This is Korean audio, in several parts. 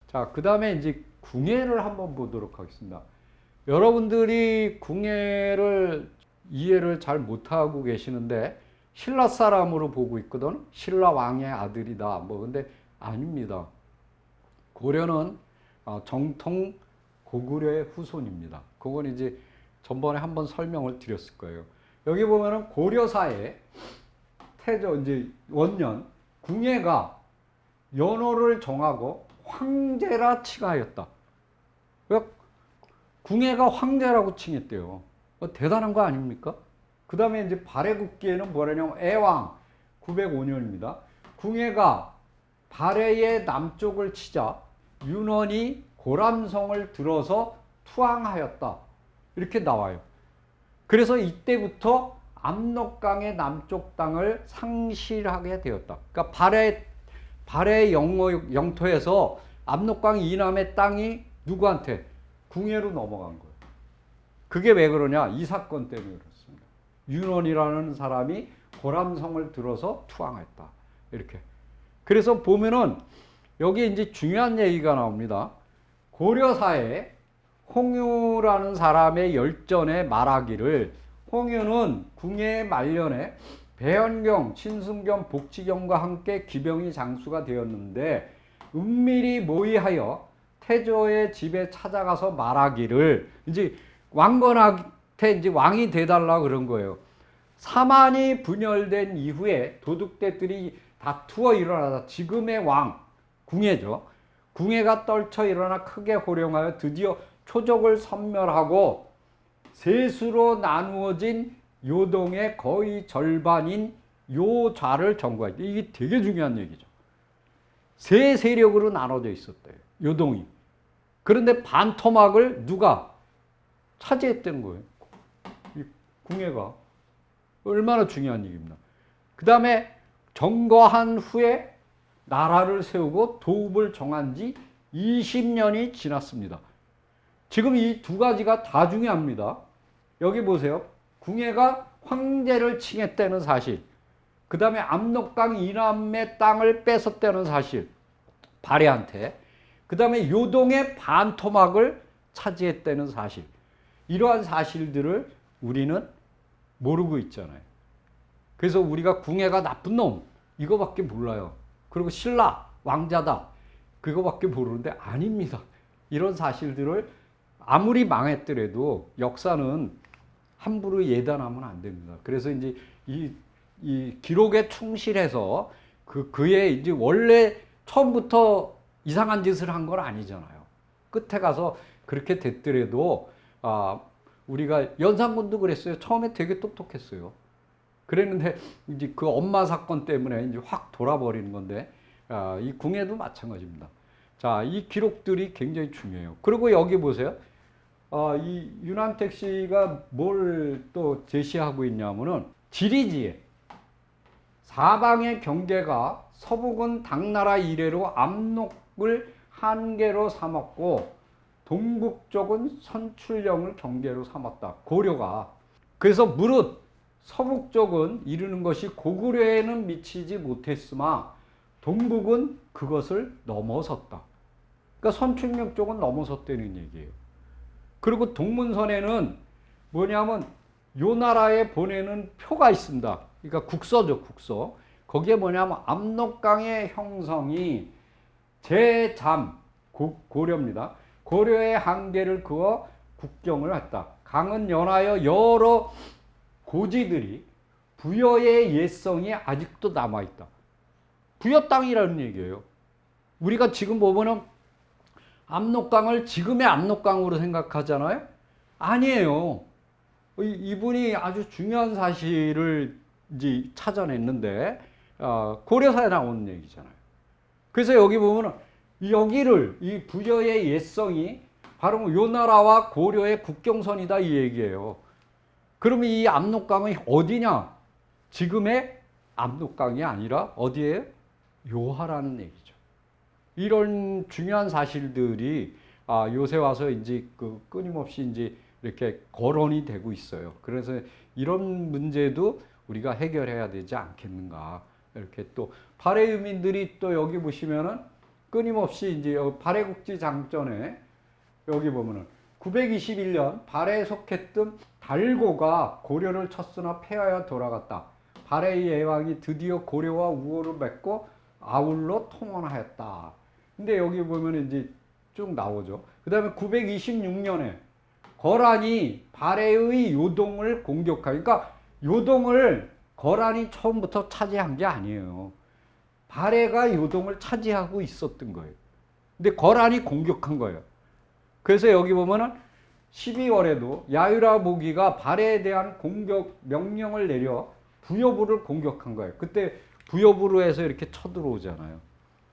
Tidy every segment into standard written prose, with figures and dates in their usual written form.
자, 그 다음에 이제 궁예를 한번 보도록 하겠습니다. 여러분들이 궁예를 이해를 잘 못하고 계시는데 신라 사람으로 보고 있거든. 신라 왕의 아들이다. 뭐 근데 아닙니다. 고려는 정통 고구려의 후손입니다. 그건 이제 전번에 한번 설명을 드렸을 거예요. 여기 보면은 고려사에 태조 이제 원년 궁예가 연호를 정하고 황제라 칭하였다. 궁예가 황제라고 칭했대요. 대단한 거 아닙니까? 그 다음에 이제 발해국기에는 뭐라냐면 애왕 905년입니다. 궁예가 발해의 남쪽을 치자 윤원이 고람성을 들어서 투항하였다. 이렇게 나와요. 그래서 이때부터 압록강의 남쪽 땅을 상실하게 되었다. 그러니까 발해 영토에서 압록강 이남의 땅이 누구한테? 궁예로 넘어간 거예요. 그게 왜 그러냐? 이 사건 때문에 그렇습니다. 윤원이라는 사람이 고람성을 들어서 투항했다. 이렇게. 그래서 보면은 여기 이제 중요한 얘기가 나옵니다. 고려사에 홍유라는 사람의 열전에 말하기를, 홍유는 궁예 말년에 배현경, 친순경, 복지경과 함께 기병이 장수가 되었는데 은밀히 모의하여 태조의 집에 찾아가서 말하기를, 이제 왕건한테 이제 왕이 돼달라 그런 거예요. 사만이 분열된 이후에 도둑들이 다투어 일어나다 지금의 왕 궁예죠. 궁예가 떨쳐 일어나 크게 호령하여 드디어 초족을 섬멸하고 세수로 나누어진 요동의 거의 절반인 요좌를 점거했다. 이게 되게 중요한 얘기죠. 세 세력으로 나눠져 있었대요. 요동이. 그런데 반토막을 누가 차지했다는 거예요. 궁예가. 얼마나 중요한 얘기입니다. 그 다음에 점거한 후에 나라를 세우고 도읍을 정한 지 20년이 지났습니다. 지금 이 두 가지가 다 중요합니다. 여기 보세요. 궁예가 황제를 칭했다는 사실, 그 다음에 압록강 이남의 땅을 뺏었다는 사실, 발해한테, 그 다음에 요동의 반토막을 차지했다는 사실, 이러한 사실들을 우리는 모르고 있잖아요. 그래서 우리가 궁예가 나쁜 놈 이거밖에 몰라요. 그리고 신라 왕자다 그거밖에 모르는데 아닙니다. 이런 사실들을 아무리 망했더라도 역사는 함부로 예단하면 안 됩니다. 그래서 이제 이 기록에 충실해서 그의 이제 원래 처음부터 이상한 짓을 한 건 아니잖아요. 끝에 가서 그렇게 됐더라도 우리가 연산군도 그랬어요. 처음에 되게 똑똑했어요. 그랬는데 이제 그 엄마 사건 때문에 이제 확 돌아버리는 건데 이 궁예도 마찬가지입니다. 자, 이 기록들이 굉장히 중요해요. 그리고 여기 보세요. 이 윤한택 씨가 뭘 또 제시하고 있냐면은 지리지에 사방의 경계가 서북은 당나라 이래로 압록을 한계로 삼았고 동북쪽은 선출령을 경계로 삼았다. 고려가. 그래서 무릇 서북 쪽은 이르는 것이 고구려에는 미치지 못했으나 동북은 그것을 넘어섰다. 그러니까 선출령 쪽은 넘어섰다는 얘기예요. 그리고 동문선에는 뭐냐면 요 나라에 보내는 표가 있습니다. 그러니까 국서죠, 국서. 거기에 뭐냐면 압록강의 형성이 제잠 고려입니다. 고려의 한계를 그어 국경을 했다. 강은 연하여 여러 고지들이 부여의 옛성이 아직도 남아있다. 부여 땅이라는 얘기예요. 우리가 지금 보면은 압록강을 지금의 압록강으로 생각하잖아요. 아니에요. 이분이 아주 중요한 사실을 이제 찾아냈는데 고려사에 나오는 얘기잖아요. 그래서 여기 보면은 여기를 이 부여의 옛성이 바로 요 나라와 고려의 국경선이다 이 얘기예요. 그러면 이 압록강은 어디냐? 지금의 압록강이 아니라 어디예요? 요하라는 얘기죠. 이런 중요한 사실들이 요새 와서 이제 끊임없이 이제 이렇게 거론이 되고 있어요. 그래서 이런 문제도 우리가 해결해야 되지 않겠는가. 이렇게 또 발해유민들이 또 여기 보시면은 끊임없이 이제 발해국지 장전에 여기 보면은 921년 발해에 속했던 달고가 고려를 쳤으나 패하여 돌아갔다. 발해의 예왕이 드디어 고려와 우호를 맺고 아울러 통원하였다. 근데 여기 보면 이제 쭉 나오죠. 그 다음에 926년에 거란이 발해의 요동을 공격하니까, 그러니까 요동을 거란이 처음부터 차지한 게 아니에요. 발해가 요동을 차지하고 있었던 거예요. 근데 거란이 공격한 거예요. 그래서 여기 보면은 12월에도 야유라 모기가 발해에 대한 공격 명령을 내려 부여부를 공격한 거예요. 그때 부여부로 해서 이렇게 쳐들어오잖아요.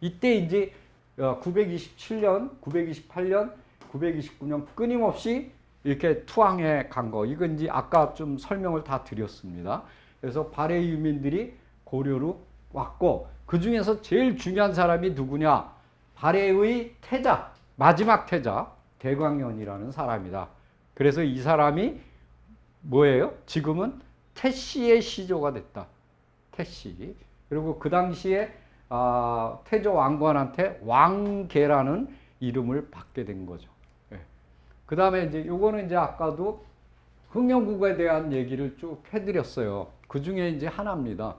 이때 이제 927년, 928년, 929년 끊임없이 이렇게 투항해 간 거. 이건 이제 아까 좀 설명을 다 드렸습니다. 그래서 발해 유민들이 고려로 왔고, 그 중에서 제일 중요한 사람이 누구냐? 발해의 태자, 마지막 태자 대광현이라는 사람이다. 그래서 이 사람이 뭐예요? 지금은 태씨의 시조가 됐다. 태씨. 그리고 그 당시에 태조 왕관한테 왕계라는 이름을 받게 된 거죠. 예. 그 다음에 이제 요거는 이제 아까도 흥령국에 대한 얘기를 쭉 해드렸어요. 그 중에 이제 하나입니다.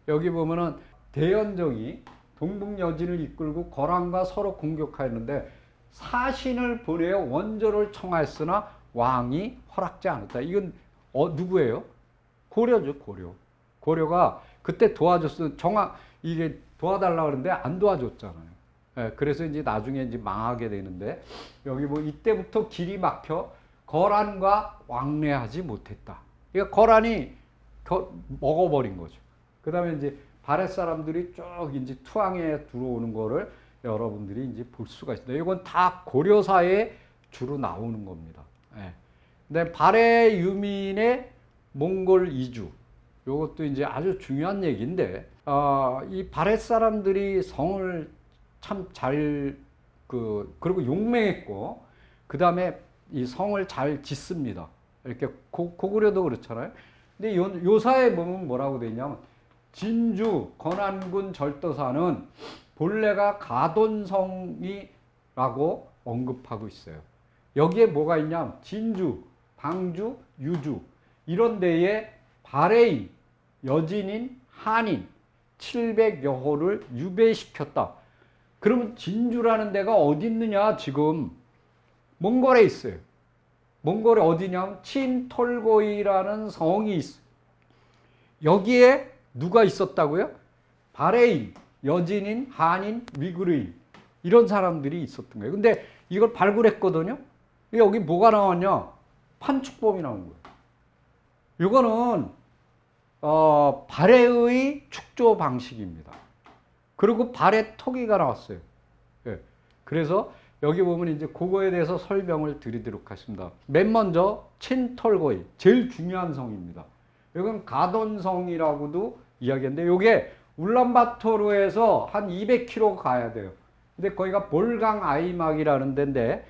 여기 보면은 대연정이 동북여진을 이끌고 거란과 서로 공격하였는데 사신을 보내어 원조를 청하였으나 왕이 허락지 않았다. 이건 누구예요? 고려죠, 고려. 고려가 그때 도와줬어. 이게 도와달라 그러는데 안 도와줬잖아요. 예, 그래서 이제 나중에 이제 망하게 되는데, 여기 뭐 이때부터 길이 막혀 거란과 왕래하지 못했다. 그러니까 거란이 먹어버린 거죠. 그 다음에 이제 발해 사람들이 쭉 이제 투항에 들어오는 거를 여러분들이 이제 볼 수가 있습니다. 이건 다 고려사에 주로 나오는 겁니다. 예. 근데 발해 유민의 몽골 이주, 이것도 이제 아주 중요한 얘기인데, 이 발해 사람들이 성을 참 그리고 용맹했고, 그 다음에 이 성을 잘 짓습니다. 이렇게 고구려도 그렇잖아요. 근데 요사에 보면 뭐라고 돼 있냐면, 진주 건안군 절도사는 본래가 가돈성이라고 언급하고 있어요. 여기에 뭐가 있냐면 진주, 방주, 유주 이런 데에 발해인, 여진인, 한인 700여 호를 유배시켰다. 그러면 진주라는 데가 어디 있느냐? 지금 몽골에 있어요. 몽골에 어디냐면 친톨고이라는 성이 있어요. 여기에 누가 있었다고요? 발해인, 여진인, 한인, 위구르인 이런 사람들이 있었던 거예요. 근데 이걸 발굴했거든요. 여기 뭐가 나왔냐? 판축범이 나온 거예요. 이거는 발해의 축조 방식입니다. 그리고 발해 토기가 나왔어요. 예. 그래서 여기 보면 이제 그거에 대해서 설명을 드리도록 하겠습니다. 맨 먼저 친톨고이, 제일 중요한 성입니다. 이건 가돈성이라고도 이야기했는데, 이게 울란바토르에서 한 200km 가야 돼요. 근데 거기가 볼강 아이막이라는 데인데,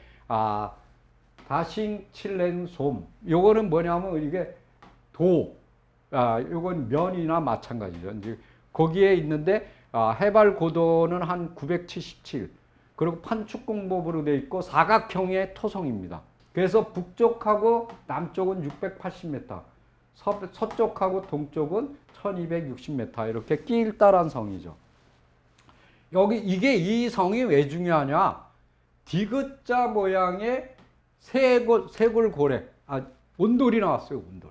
다싱칠렌솜. 요거는 뭐냐면 이게 요건 면이나 마찬가지죠. 이제 거기에 있는데, 해발 고도는 한 977. 그리고 판축공법으로 되어 있고 사각형의 토성입니다. 그래서 북쪽하고 남쪽은 680m, 서쪽하고 동쪽은 1260m 이렇게 끼일달한 성이죠. 이 성이 왜 중요하냐? 디귿자 모양의 쇄골고래, 온돌이 나왔어요. 온돌.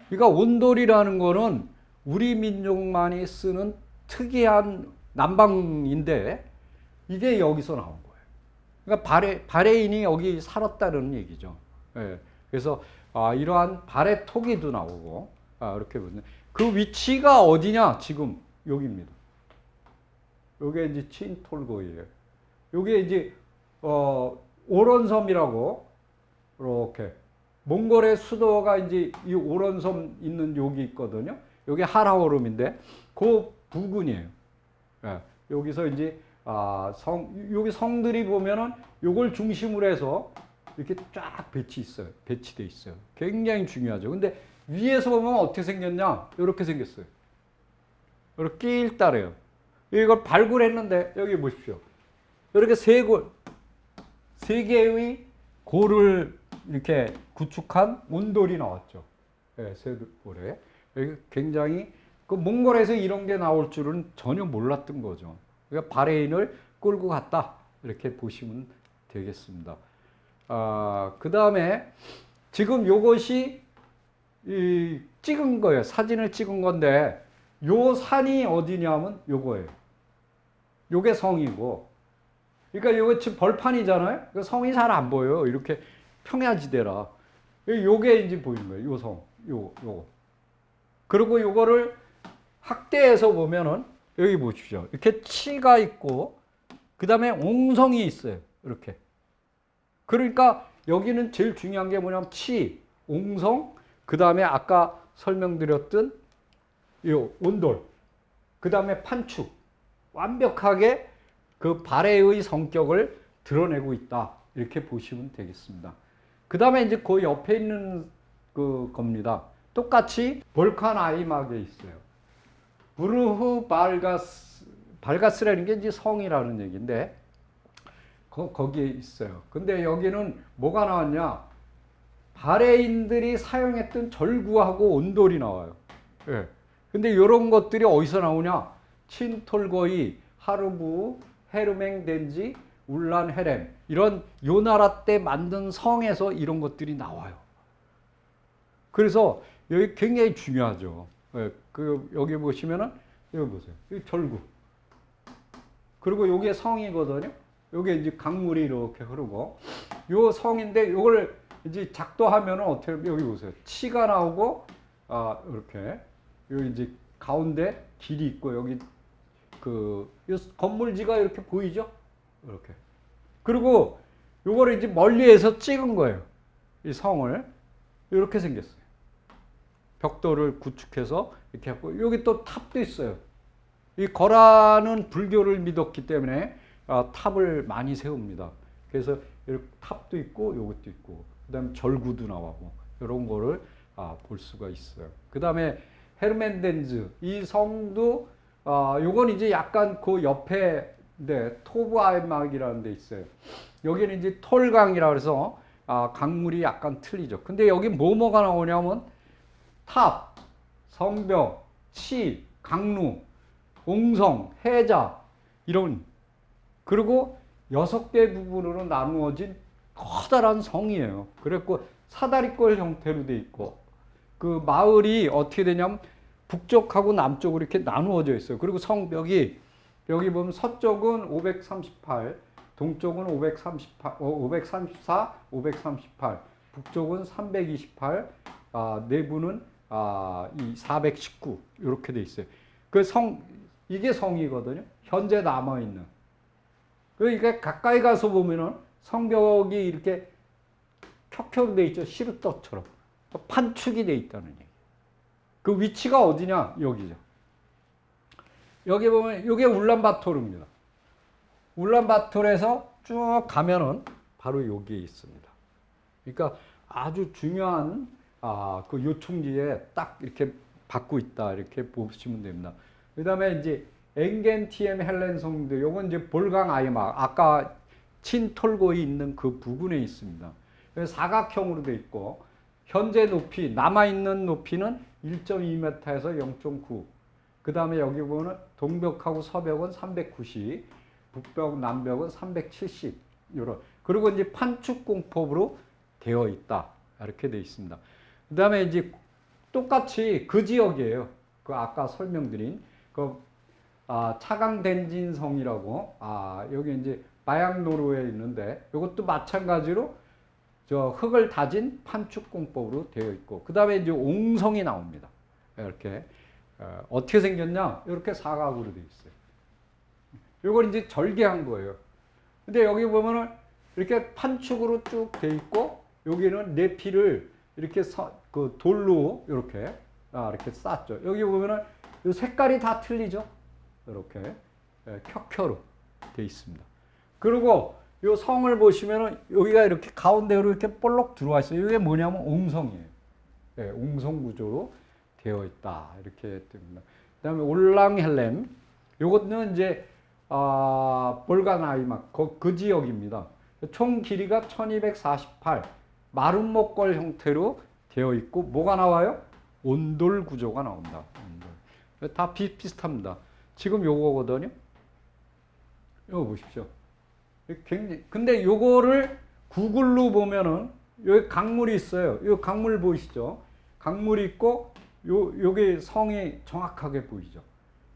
그러니까 온돌이라는 거는 우리 민족만이 쓰는 특이한 난방인데, 이게 여기서 나온 거예요. 그러니까 발해인이 여기 살았다는 얘기죠. 예. 그래서 이러한 발해 토기도 나오고, 이렇게 보면 그 위치가 어디냐? 지금 여기입니다. 요게 이제 친톨고이에요. 요게 이제 오런섬이라고, 이렇게 몽골의 수도가 이제 이 오런섬 있는 여기 있거든요. 요게 하라오름인데 그 부근이에요. 예. 여기서 이제 여기 성들이 보면은 요걸 중심으로 해서 이렇게 쫙 배치돼 있어요. 굉장히 중요하죠. 근데 위에서 보면 어떻게 생겼냐? 이렇게 생겼어요. 이렇게 일달해요. 이걸 발굴했는데 여기 보십시오. 이렇게 세 개의 골을 이렇게 구축한 온돌이 나왔죠. 네, 세 골에. 굉장히 그 몽골에서 이런 게 나올 줄은 전혀 몰랐던 거죠. 그러니까 바레인을 끌고 갔다 이렇게 보시면 되겠습니다. 그 다음에 지금 요것이 찍은 거예요. 사진을 찍은 건데 요 산이 어디냐면 요거예요. 요게 성이고, 그러니까 요거 지금 벌판이잖아요. 그 성이 잘 안 보여요. 이렇게 평야지대라. 요게 이제 보이는 거예요. 요 성, 요거. 그리고 요거를 확대해서 보면은 여기 보십시오. 이렇게 치가 있고, 그 다음에 옹성이 있어요. 이렇게. 그러니까 여기는 제일 중요한 게 뭐냐면 치, 옹성, 그 다음에 아까 설명드렸던 요 온돌, 그 다음에 판축. 완벽하게 그 발해의 성격을 드러내고 있다. 이렇게 보시면 되겠습니다. 그 다음에 이제 그 옆에 있는 그 겁니다. 똑같이 볼칸 아이막에 있어요. 부르흐 발가스라는 게 이제 성이라는 얘기인데, 거기에 있어요. 근데 여기는 뭐가 나왔냐? 바레인들이 사용했던 절구하고 온돌이 나와요. 예. 근데 이런 것들이 어디서 나오냐? 친톨거이, 하르부, 헤르맹덴지, 울란 헤렘, 이런 요 나라 때 만든 성에서 이런 것들이 나와요. 그래서 여기 굉장히 중요하죠. 예. 여기 보시면은 여기 보세요. 이 절구. 그리고 요게 성이거든요. 요게 이제 강물이 이렇게 흐르고, 요 성인데 요걸 이제 작도하면은 어떻게, 여기 보세요. 치가 나오고, 이렇게. 여기 이제 가운데 길이 있고, 여기 요 건물지가 이렇게 보이죠? 이렇게. 그리고 요거를 이제 멀리에서 찍은 거예요. 이 성을. 이렇게 생겼어요. 벽돌을 구축해서 이렇게 하고, 여기 또 탑도 있어요. 이 거란은 불교를 믿었기 때문에 탑을 많이 세웁니다. 그래서 이렇게 탑도 있고, 요것도 있고, 그 다음에 절구도 나오고, 이런 거를 볼 수가 있어요. 그 다음에 헤르멘덴즈, 이 성도, 요건 이제 약간 그 옆에, 네, 토브 아이막이라는 데 있어요. 여기는 이제 톨강이라 그래서, 강물이 약간 틀리죠. 근데 여기 뭐가 나오냐면, 탑, 성벽, 치, 강루, 옹성, 해자, 이런, 그리고 6개 부분으로 나누어진 커다란 성이에요. 그랬고, 사다리꼴 형태로 돼 있고, 그 마을이 어떻게 되냐면, 북쪽하고 남쪽으로 이렇게 나누어져 있어요. 그리고 성벽이, 여기 보면 서쪽은 538, 동쪽은 534, 538, 북쪽은 328, 내부는 이 419, 이렇게 돼 있어요. 이게 성이거든요. 현재 남아있는. 그러니까 가까이 가서 보면은 성벽이 이렇게 켜켜로 돼 있죠. 시루떡처럼. 판축이 돼 있다는 얘기. 그 위치가 어디냐? 여기죠. 여기 보면 이게 울란바토르입니다. 울란바토르에서 쭉 가면은 바로 여기에 있습니다. 그러니까 아주 중요한 그 요충지에 딱 이렇게 받고 있다, 이렇게 보시면 됩니다. 그 다음에 이제 엥겐티엠 헬렌성도, 요건 이제 볼강 아이막, 아까 친톨고에 있는 그 부근에 있습니다. 사각형으로 돼 있고, 현재 높이, 남아있는 높이는 1.2m에서 0.9. 그 다음에 여기 보면 동벽하고 서벽은 390, 북벽, 남벽은 370. 요런. 그리고 이제 판축 공법으로 되어 있다. 이렇게 되어 있습니다. 그 다음에 이제 똑같이 그 지역이에요. 그 아까 설명드린 차강덴진성이라고, 여기 이제 마약노루에 있는데, 이것도 마찬가지로 저 흙을 다진 판축 공법으로 되어 있고, 그 다음에 이제 옹성이 나옵니다. 이렇게 어떻게 생겼냐? 이렇게 사각으로 되어 있어요. 이걸 이제 절개한 거예요. 근데 여기 보면은 이렇게 판축으로 쭉 되어 있고, 여기는 내피를 이렇게 그 돌로 이렇게 쌌죠. 여기 보면은 이 색깔이 다 틀리죠. 이렇게 켜켜로 되어 있습니다. 그리고 이 성을 보시면은 여기가 이렇게 가운데로 이렇게 볼록 들어와 있어요. 이게 뭐냐면 옹성이에요. 네, 옹성 구조로 되어 있다. 이렇게 됩니다. 그 다음에 올랑헬렘. 요거는 이제 볼가나이막 그 지역입니다. 총 길이가 1248 마른 목걸 형태로 되어 있고 뭐가 나와요? 온돌 구조가 나온다. 온돌. 다 비슷합니다. 지금 요거거든요. 이거 보십시오. 굉장히 근데 요거를 구글로 보면은 여기 강물이 있어요. 요 강물 보이시죠? 강물이 있고 요게 성이 정확하게 보이죠.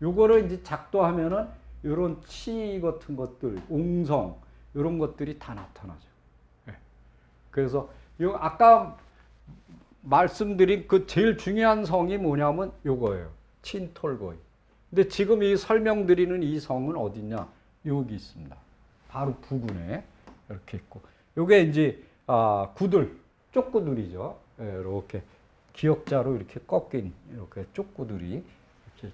요거를 이제 작도하면은 요런 치 같은 것들, 옹성 요런 것들이 다 나타나죠. 네. 그래서 요 아까 말씀드린 그 제일 중요한 성이 뭐냐면 요거예요. 친톨거이. 근데 지금 이 설명드리는 이 성은 어디냐? 여기 있습니다. 바로 부근에 이렇게 있고. 요게 이제 구들, 쪽구들이죠. 예, 이렇게 기역자로 이렇게 꺾인 이렇게 쪽구들이 이렇게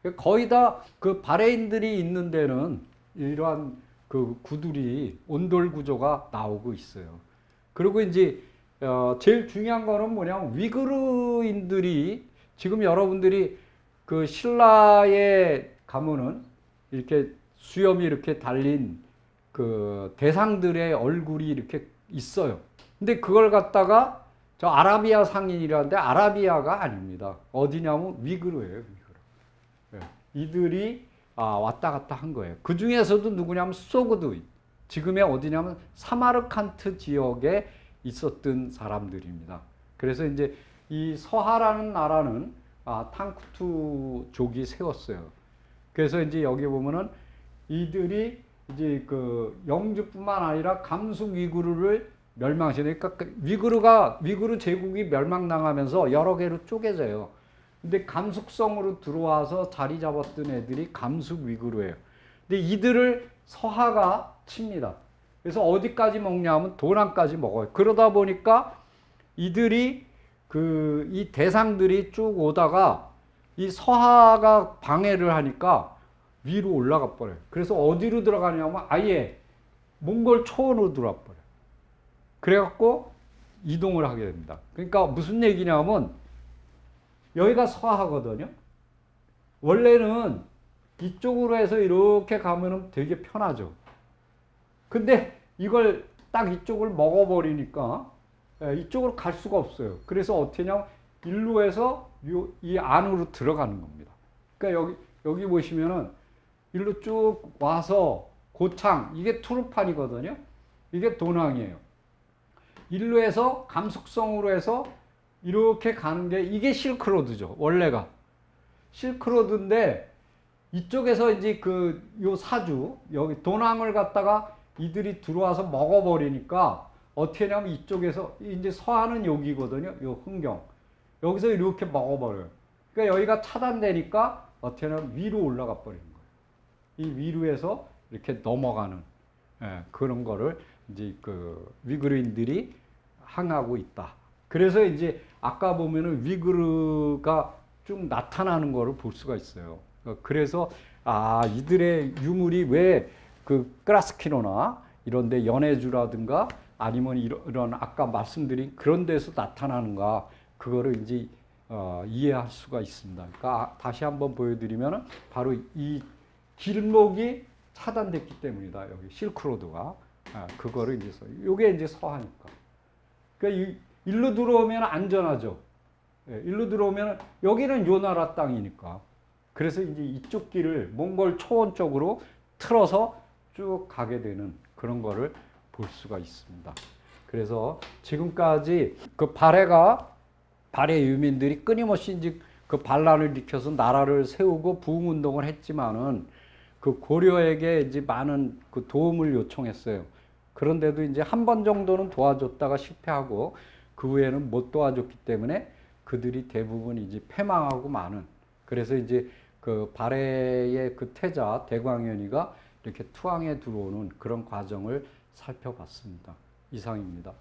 있다. 거의 다 그 바레인들이 있는 데는 이러한 그 구들이 온돌 구조가 나오고 있어요. 그리고 이제 제일 중요한 거는 뭐냐면 위그르인들이 지금 여러분들이 그 신라에 가면은 이렇게 수염이 이렇게 달린 그 대상들의 얼굴이 이렇게 있어요. 근데 그걸 갖다가 저 아라비아 상인이라는데 아라비아가 아닙니다. 어디냐면 위그르예요. 위그르. 네. 이들이 왔다 갔다 한 거예요. 그 중에서도 누구냐면 소그드. 지금의 어디냐면 사마르칸트 지역에 있었던 사람들입니다. 그래서 이제 이 서하라는 나라는 탕쿠투족이 세웠어요. 그래서 이제 여기 보면은 이들이 이제 그 영주뿐만 아니라 감숙 위구르를 멸망시키니까 위구르 제국이 멸망당하면서 여러 개로 쪼개져요. 근데 감숙성으로 들어와서 자리 잡았던 애들이 감숙 위구르예요. 근데 이들을 서하가 칩니다. 그래서 어디까지 먹냐면 도남까지 먹어요. 그러다 보니까 이들이 이 대상들이 쭉 오다가 이 서하가 방해를 하니까 위로 올라가 버려요. 그래서 어디로 들어가냐면 아예 몽골 초원으로 들어와 버려요. 그래갖고 이동을 하게 됩니다. 그러니까 무슨 얘기냐면 여기가 서하거든요. 원래는 이쪽으로 해서 이렇게 가면은 되게 편하죠. 근데 이걸 딱 이쪽을 먹어버리니까 이쪽으로 갈 수가 없어요. 그래서 어떻게 하냐면 일로 해서 이 안으로 들어가는 겁니다. 그러니까 여기 보시면은 일로 쭉 와서 고창, 이게 투르판이거든요. 이게 도낭이에요. 일로 해서 감숙성으로 해서 이렇게 가는 게 이게 실크로드죠. 원래가. 실크로드인데 이쪽에서 이제 요 사주, 여기 도낭을 갖다가 이들이 들어와서 먹어버리니까 어떻게 하냐면 이쪽에서 이제 서하는 여기거든요. 요 흥경. 여기서 이렇게 먹어버려요. 그러니까 여기가 차단되니까 어떻게 하냐면 위로 올라가 버리는 거예요. 이 위로에서 이렇게 넘어가는 그런 거를 이제 그 위그르인들이 항하고 있다. 그래서 이제 아까 보면은 위그르가 쭉 나타나는 거를 볼 수가 있어요. 그래서 이들의 유물이 왜 그 크라스키노나 이런데 연해주라든가 아니면 이런 아까 말씀드린 그런 데서 나타나는가 그거를 이제 이해할 수가 있습니다. 그러니까 다시 한번 보여드리면은 바로 이 길목이 차단됐기 때문이다. 여기 실크로드가 그거를 이제 요게 이제 서하니까. 그러니까 일로 들어오면 안전하죠. 일로 들어오면 여기는 요 나라 땅이니까. 그래서 이제 이쪽 길을 몽골 초원 쪽으로 틀어서 쭉 가게 되는 그런 거를 볼 수가 있습니다. 그래서 지금까지 그 발해 유민들이 끊임없이 이제 그 반란을 일으켜서 나라를 세우고 부흥운동을 했지만은 그 고려에게 이제 많은 그 도움을 요청했어요. 그런데도 이제 한 번 정도는 도와줬다가 실패하고 그 후에는 못 도와줬기 때문에 그들이 대부분 이제 패망하고 마는. 그래서 이제 그 발해의 그 태자 대광현이가 이렇게 투항에 들어오는 그런 과정을 살펴봤습니다. 이상입니다.